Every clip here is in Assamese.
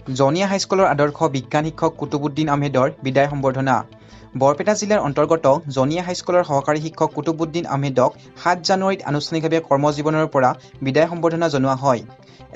জনিয়া হাইস্কুলৰ আদৰ্শ বিজ্ঞান শিক্ষক কুতুবুদ্দিন আহমেদৰ বিদায় সম্বৰ্ধনা। বৰপেটা জিলাৰ অন্তৰ্গত জনিয়া হাইস্কুলৰ সহকাৰী শিক্ষক কুতুবুদ্দিন আহমেদক ৭ জানুৱাৰীত আনুষ্ঠানিকভাৱে কৰ্মজীৱনৰ পৰা বিদায় সম্বৰ্ধনা জনোৱা হয়।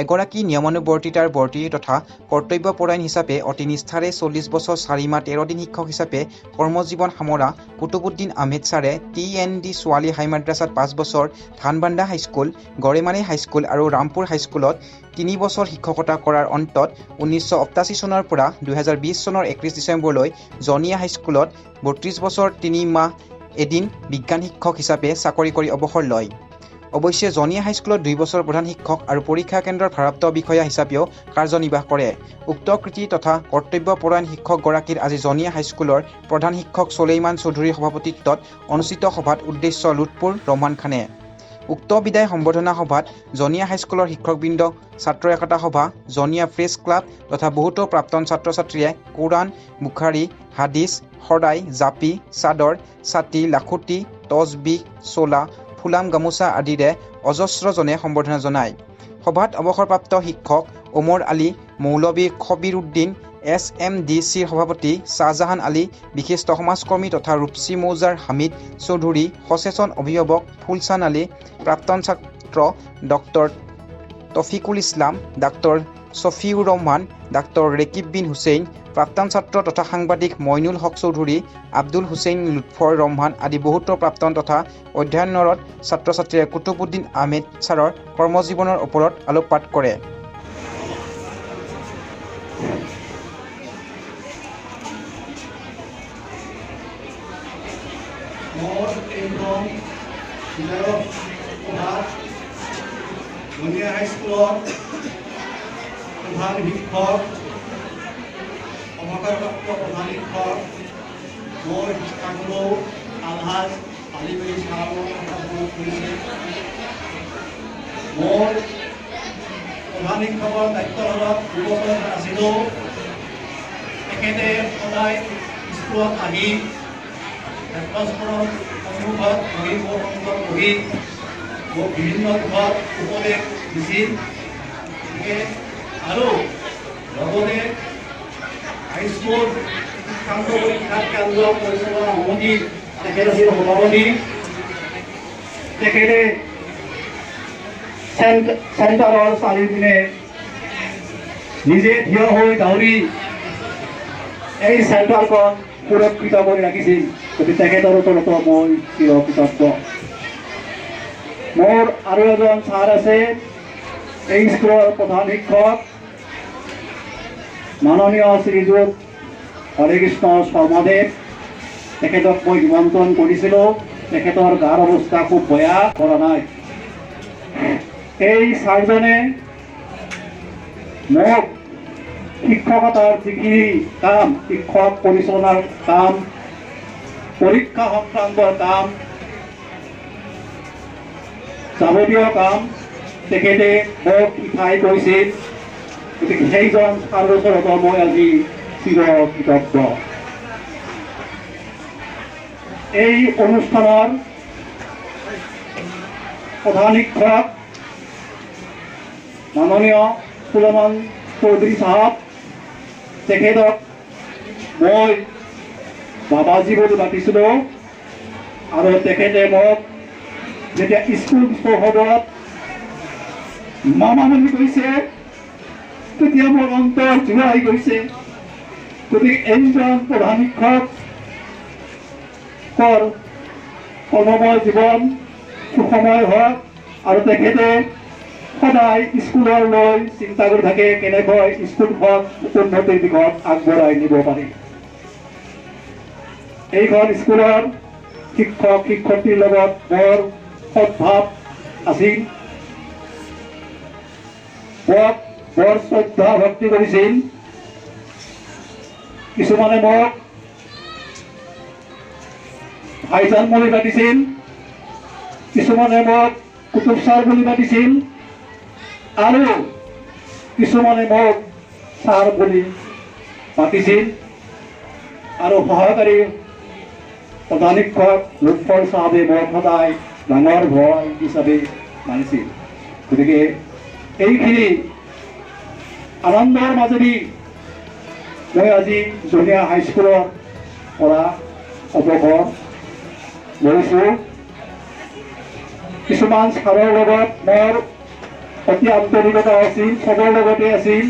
এগৰাকী নিয়মানুৱৰ্তিতাৰ বৰ্তি তথা কৰ্তব্যপৰায়ণ হিচাপে অতি নিষ্ঠাৰে ৪০ বছৰ ৪ মাহ ১৩ দিন শিক্ষক হিচাপে কৰ্মজীৱন সামৰা কুতুবুদ্দিন আহমেদ ছাৰে TND ছোৱালী হাই মাদ্ৰাছাত ৫ বছৰ, ধানবান্ধা হাইস্কুল, গড়েমাৰী হাইস্কুল আৰু ৰামপুৰ হাইস্কুলত ৩ বছৰ শিক্ষকতা কৰাৰ অন্তত ১৯৮৮ চনৰ পৰা ২০২০ চনৰ ৩১ ডিচেম্বৰলৈ জনিয়া হাইস্কুলত ৩২ বছৰ ৩ মাহ এদিন বিজ্ঞান শিক্ষক হিচাপে চাকৰি কৰি অৱসৰ লয়। অৱশ্যে জনিয়া হাইস্কুলত ২ বছৰ প্ৰধান শিক্ষক আৰু পৰীক্ষা কেন্দ্ৰৰ ভাৰপ্ৰাপ্ত বিষয়া হিচাপেও কাৰ্যনিৰ্বাহ কৰে। উক্ত কৃতি তথা কৰ্তব্যপৰায়ণ শিক্ষকগৰাকীৰ আজি জনিয়া হাইস্কুলৰ প্ৰধান শিক্ষক চুলেইমান চৌধুৰীৰ সভাপতিত্বত অনুষ্ঠিত সভাত উদ্দেশ্য লুৎফুৰ ৰহমান খানে। উক্ত বিদায় সম্বৰ্ধনা সভাত জনিয়া হাইস্কুলৰ শিক্ষকবৃন্দ, ছাত্ৰ একতা সভা, জনিয়া প্ৰেছ ক্লাব তথা বহুতো প্ৰাক্তন ছাত্ৰ-ছাত্ৰীয়ে কোৰাণ, বুখাৰী, হাদিছ, শৰাই, জাপি, চাদৰ, ছাতি, লাখুটি, তচবিহ, চোলা, ফুলাম গামোচা আদিৰে অজস্ৰজনে সম্বৰ্ধনা জনায়। সভাত অৱসৰপ্ৰাপ্ত শিক্ষক ওমৰ আলী, মৌলবী খবিৰ উদ্দিন, SMDCৰ সভাপতি শ্বাহজাহান আলী, বিশিষ্ট সমাজকৰ্মী তথা ৰূপচী মৌজাৰ হামিদ চৌধুৰী, সচেতন অভিভাৱক ফুলচান আলী, প্ৰাক্তন ছাত্ৰ ডক্টৰ তফিকুল ইছলাম, ডাক্তৰ ছফিউৰ ৰহমান, ডাক্তৰ ৰেকিব বিন হুছেইন, প্ৰাক্তন ছাত্ৰ তথা সাংবাদিক মইনুল হক চৌধুৰী, আব্দুল হুছেইন, লুৎফৰ ৰহমান আদি বহুতো প্ৰাক্তন তথা অধ্যয়নৰত ছাত্ৰ-ছাত্ৰীয়ে কুতুবুদ্দিন আহমেদ ছাৰৰ কৰ্মজীৱনৰ ওপৰত আলোকপাত কৰে। জনিয়া হাইস্কুলৰ প্ৰধান শিক্ষক, অৱসৰপ্ৰাপ্ত প্ৰধান শিক্ষক, মোৰ শিক্ষাগুৰু আলহাজ আলিবেলি চাহাবৰ কথা মনত পৰিছে। মোৰ প্ৰধান শিক্ষকৰ দায়িত্বভাৰত ২ বছৰ আছিলোঁ। তেখেতে সদায় স্কুলত আহি হেডমাষ্টৰৰ সন্মুখত বহি মোৰ সন্মুখত বহি মোক বিভিন্ন দিশত উপদেশ দিছিল। আৰু লগতে হাইস্কুল শিক্ষান্ত পৰীক্ষাত কেন্দ্ৰ পৰিচালনা সমিতিৰ তেখেত আছিল সভাপতি। তেখেতে চেণ্টাৰৰ চাৰিওপিনে নিজে থিয় হৈ দাউৰি এই চেণ্টাৰখন সুৰক্ষিত কৰি ৰাখিছিল। গতিকে তেখেতৰ ওপৰতো মই চিৰকৃতজ্ঞ। মোৰ আৰু এজন ছাৰ আছে, এই স্কুলৰ প্ৰধান শিক্ষক মাননীয় শ্ৰীযুত হৰেকৃষ্ণ শৰ্মাদেৱ। তেখেতক মই নিমন্ত্ৰণ কৰিছিলোঁ। তেখেতৰ গাৰ অৱস্থা খুব বেয়া, কৰা নাই। এই ছাৰজনে মোক শিক্ষকতাৰ যিখিনি কাম, শিক্ষক পৰিচালনাৰ কাম, পৰীক্ষা সংক্ৰান্তৰ কাম, যাৱতীয় কাম তেখেতে মোক শিকাই গৈছিল। গতিকে সেইজন ছাৰৰ ওচৰতো মই আজি চিৰকৃতজ্ঞ। এই অনুষ্ঠানৰ প্ৰধান শিক্ষক মাননীয় চুলেমান চৌধুৰী চাহাব, তেখেতক মই বাবাজী বুলি মাতিছিলোঁ। আৰু তেখেতে মোক যেতিয়া স্কুল চৌহদত মামা বুলি কৈছে, তেতিয়া মোৰ অন্তৰ জোৰাই গৈছে। গতিকে এইজন প্ৰধান শিক্ষকৰ কৰ্মময় জীৱন সুখময় হওক আৰু তেখেতে সদায় স্কুলৰ লৈ চিন্তা কৰি থাকে কেনেকৈ স্কুলখন উন্নতিৰ দিশত আগবঢ়াই নিব পাৰি। এইখন স্কুলৰ শিক্ষক শিক্ষয়িত্ৰীৰ লগত বৰ সদ্ভাৱ আছিল, বৰ শ্ৰদ্ধা ভক্তি কৰিছিল। কিছুমানে মোক ভাইজান বুলি মাতিছিল, কিছুমানে মোক কুতুব ছাৰ বুলি মাতিছিল আৰু কিছুমানে মোক ছাৰ বুলি মাতিছিল। আৰু সহকাৰী প্ৰধান শিক্ষক লুৎফৰ চাহাবে মোক সদায় ডাঙৰ ভয় হিচাপে মানিছিল। গতিকে এইখিনি আনন্দৰ মাজেদি মই আজি জনীয়া হাইস্কুলৰ পৰা অৱসৰ লৈছোঁ। কিছুমান ছাৰৰ লগত মোৰ অতি আন্তৰিকতা আছিল, চবৰ লগতে আছিল।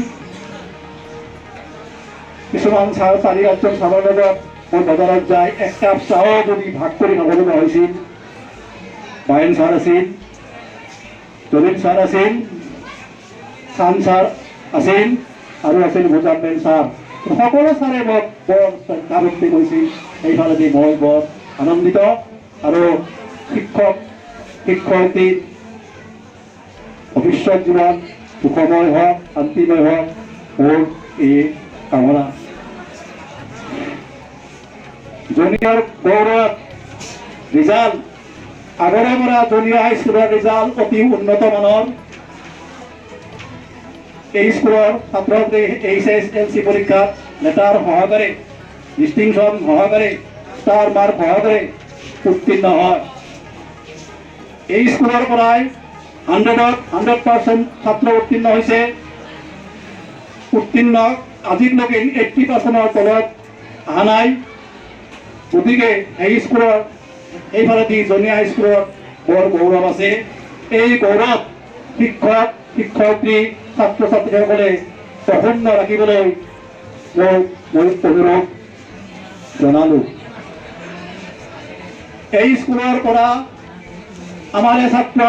কিছুমান ছাৰ 4-5জন ছাৰৰ লগত মই বজাৰত যাই এক কাপ চাহো যদি ভাগ কৰি খাবলগা হৈছিল। বায়েন ছাৰ আছিল, জলিল ছাৰ আছিল, খান ছাৰ আছিল আৰু আছিল মুজাম্মেল ছাৰ। সকলো ছাৰে মোক বৰ শ্ৰদ্ধাভক্তি কৰিছিল। সেইফালেদি মই বৰ আনন্দিত আৰু শিক্ষয়িত্ৰী ভৱিষ্যত জীৱন সুখময় হওক, শান্তিময় হওক, মোৰ এই কামনা। জুনিয়ৰ গৌৰৱ ৰিজাল্ট আগৰে পৰা জুনিয়ৰ হাইস্কুলৰ ৰিজাল্ট অতি উন্নত মানৰ। এই স্কুলৰ ছাত্ৰ ছাত্ৰী HSLC পৰীক্ষাত লেটাৰ সহকাৰে, ডিষ্টিংশ্যন সহকাৰে, ষ্টাৰ মাৰ্ক সহকাৰে উত্তীৰ্ণ হয়। এই স্কুলৰ পৰাই 100% ছাত্ৰ উত্তীৰ্ণ হৈছে। উত্তীৰ্ণ আজিলৈকে 80%ৰ তলত অহা নাই। গতিকে এই স্কুলৰ এইফালেদি জনীয়া হাইস্কুলৰ বৰ গৌৰৱ আছে। এই গৌৰৱ শিক্ষক শিক্ষয়িত্ৰী ছাত্ৰ ছাত্ৰীসকলে অক্ষুণ্ণ ৰাখিবলৈ মই অনুৰোধ জনালোঁ। এই স্কুলৰ পৰা আমাৰে ছাত্ৰ,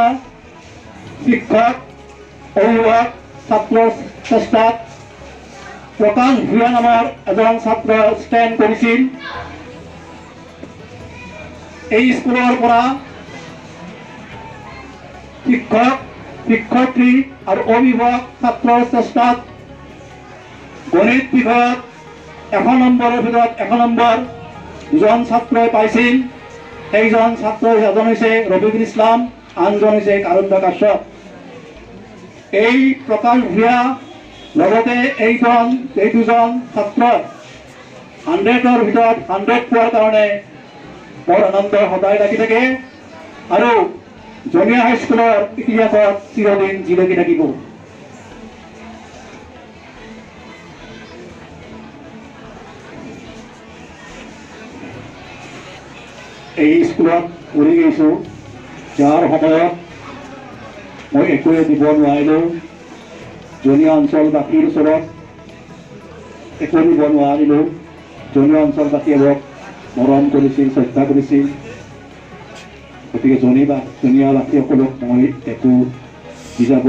শিক্ষক, অভিভাৱক, ছাত্ৰৰ চেষ্টাত প্ৰকাশ ভূঞা নামৰ এজন ছাত্ৰ ষ্টেণ্ড কৰিছিল। এই স্কুলৰ পৰা শিক্ষক শিক্ষয়িত্ৰী আৰু অভিভাৱক ছাত্ৰৰ চেষ্টাত গণিত বিষয়ত 100 নম্বৰৰ ভিতৰত 100 নম্বৰ দুজন ছাত্ৰই পাইছিল। সেইজন ছাত্ৰ এজন হৈছে ৰফিকুল ইছলাম, আনজন হৈছে কাৰুণ্য কাশ্যপ। এই প্ৰকাশ ভূঞা লগতে এই দুজন ছাত্ৰই 100ৰ ভিতৰত 100 পোৱাৰ কাৰণে বৰ আনন্দ সদায় লাগি থাকে আৰু জনীয়া হাইস্কুলৰ ইতিহাসত চিৰদিন জিলকি থাকিব। এই স্কুলত পঢ়ি গৈছোঁ, যাৰ সময়ত মই একোৱে দিব নোৱাৰিলোঁ। জনীয়া অঞ্চলবাসীৰ ওচৰত একো দিব নোৱাৰিলোঁ। জনীয়া অঞ্চলবাসীয়ে মোক মৰম কৰিছিল, শ্ৰদ্ধা কৰিছিল। গতিকে জনীয়াবাসীসকলক মই একো বুজাব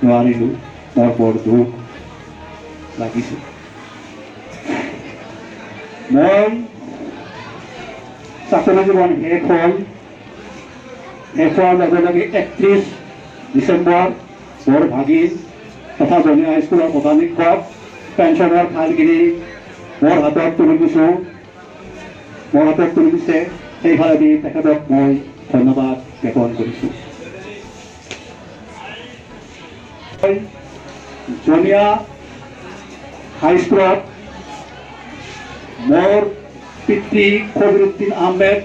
নোৱাৰিলোঁ। মোৰ বৰ দুখ লাগিছিল। মই চাকৰি জীৱন শেষ হ'ল। শেষ হোৱাৰ লগে লগে 31 ডিচেম্বৰ মোৰ ভাগিন তথা জনীয়া হাইস্কুলৰ প্ৰধান শিক্ষক পেঞ্চনৰ ফাইলখিনি মোৰ হাতত তুলি দিছে। সেইফালেদি তেখেতক মই ধন্যবাদ জ্ঞাপন কৰিছোঁ। জনীয়া হাইস্কুলত মোৰ পিতৃ খবিৰুদ্দিন আহমেদ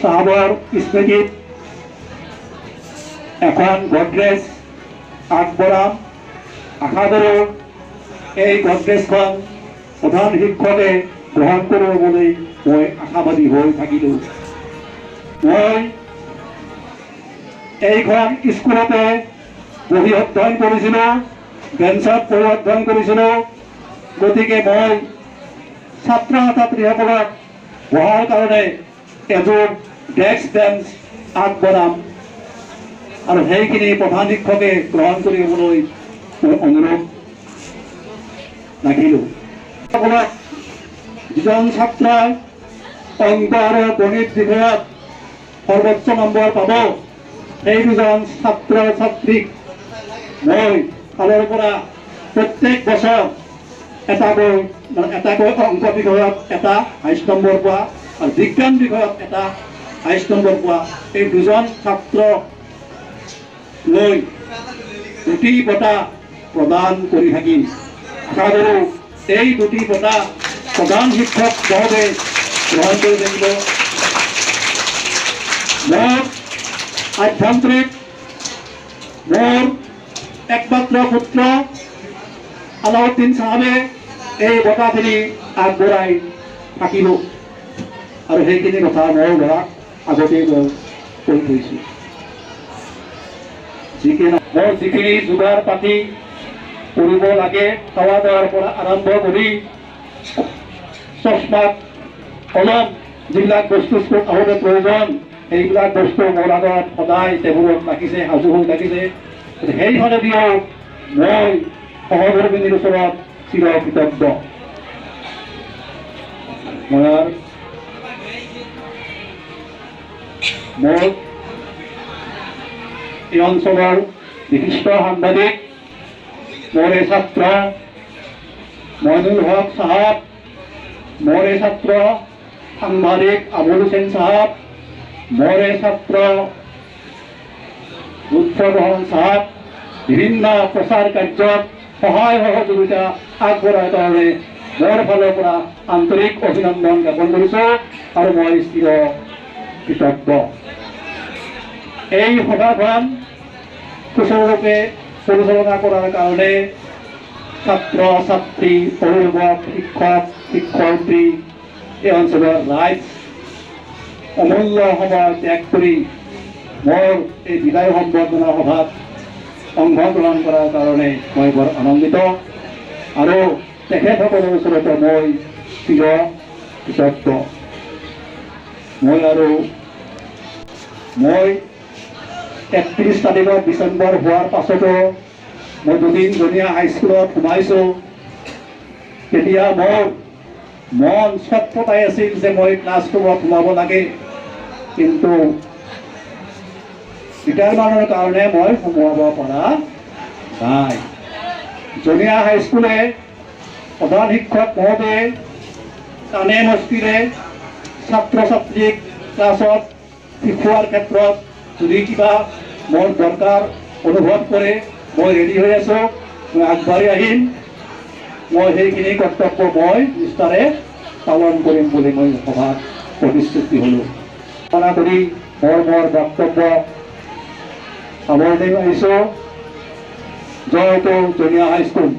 চাহাবৰ স্মৃতিত এখন গডৰেজ আগবঢ়াম। আশা কৰোঁ এই গডৰেজখন প্ৰধান শিক্ষকে গ্ৰহণ কৰিব বুলি মই আশাবাদী হৈ থাকিলোঁ। মই এইখন স্কুলতে বহি অধ্যয়ন কৰিছিলোঁ, বেঞ্চত বহি অধ্যয়ন কৰিছিলোঁ। গতিকে মই ছাত্ৰ ছাত্ৰীসকলক বহাৰ কাৰণে এযোৰ ডেস্ক বেঞ্চ আগবঢ়াম আৰু সেইখিনি প্ৰধান শিক্ষকে গ্ৰহণ কৰিবলৈ মই অনুৰোধ ৰাখিলোঁ। যিজন ছাত্ৰই অংক আৰু গণিত বিষয়ত সৰ্বোচ্চ নম্বৰ পাব, সেই দুজন ছাত্ৰ ছাত্ৰীক মই কালিৰ পৰা প্ৰত্যেক বছৰ এটাকৈ অংক বিষয়ত এটা হাইষ্ট নম্বৰ পোৱা আৰু বিজ্ঞান বিষয়ত এটা হাইষ্ট নম্বৰ পোৱা এই দুজন ছাত্ৰ লৈ 2টি বঁটা প্ৰদান কৰি থাকিম। আশা কৰোঁ এই 2টি বঁটা প্ৰধান শিক্ষক মহোদয়ে গ্ৰহণ কৰি থাকিব। মোৰ আভ্যন্তৰীণ মোৰ একমাত্ৰ পুত্ৰ আলাউদ্দিন চাহাবে এই বঁটাখিনি আগবঢ়াই থাকিব আৰু সেইখিনি কথা মই ল'ৰাক আগতেই মই কৈ থৈছোঁ। মই যিখিনি যোগাৰ পাতি কৰিব লাগে খোৱা দোৱাৰ পৰা আৰম্ভ কৰি চশমাত কলম যিবিলাক বস্তু স্কুলত আহোঁতে প্ৰয়োজন সেইবিলাক বস্তু মোৰ আগত সদায় টেবুলত ৰাখিছে, সাজু হৈ থাকিছে। সেইফালেদিও মই সহধৰ্মিনীৰ ওচৰত চিৰ কৃতজ্ঞ। মোৰ এই অঞ্চলৰ বিশিষ্ট সাংবাদিক মোৰ এই ছাত্ৰ মইনুল হক চাহাব, মোৰ এই ছাত্ৰ সাংবাদিক আবুল হুছেইন চাহাব, মোৰ এই ছাত্ৰ লুৎফুৰ চাহাব বিভিন্ন প্ৰচাৰ কাৰ্যত সহায় সহযোগিতা আগবঢ়াৰ কাৰণে মোৰ ফালৰ পৰা আন্তৰিক অভিনন্দন জ্ঞাপন কৰিছোঁ আৰু মই চিৰ কৃতজ্ঞ। এই সভাখন সুচাৰুৰূপে পৰিচালনা কৰাৰ কাৰণে ছাত্ৰ ছাত্ৰী, অভিভাৱক, শিক্ষক শিক্ষয়িত্ৰী, এই অঞ্চলৰ ৰাইজ অমূল্য সময় ত্যাগ কৰি মোৰ এই বিদায় সম্বৰ্ধনা সভাত অংশগ্ৰহণ কৰাৰ কাৰণে মই বৰ আনন্দিত আৰু তেখেতসকলৰ ওচৰতে মই চিৰ কৃতজ্ঞ। মই 31 তাৰিখৰ ডিচেম্বৰ হোৱাৰ পাছতো মই দুদিন জনীয়া হাইস্কুলত সোমাইছোঁ। তেতিয়া মোৰ মন ছটফটাই আছিল যে মই ক্লাছৰুমত সোমাব লাগে, কিন্তু ৰিটায়াৰমেণ্টৰ কাৰণে মই সোমাব পৰা নাই। জনীয়া হাইস্কুলে প্ৰধান শিক্ষক মহোদয়ে কাণে মস্তিৰে ছাত্ৰ ছাত্ৰীক ক্লাছত শিকোৱাৰ ক্ষেত্ৰত যদি কিবা মোৰ দৰকাৰ অনুভৱ কৰে মই ৰেডি হৈ আছোঁ, মই আগবাঢ়ি আহিম। মই সেইখিনি কৰ্তব্য মই নিষ্ঠাৰে পালন কৰিম বুলি মই সভাত প্ৰতিশ্ৰুতি হ'লোঁ। কামনা কৰি মোৰ বক্তব্য সামৰণি মাৰিছোঁ। জয়তু জনীয়া হাইস্কুল।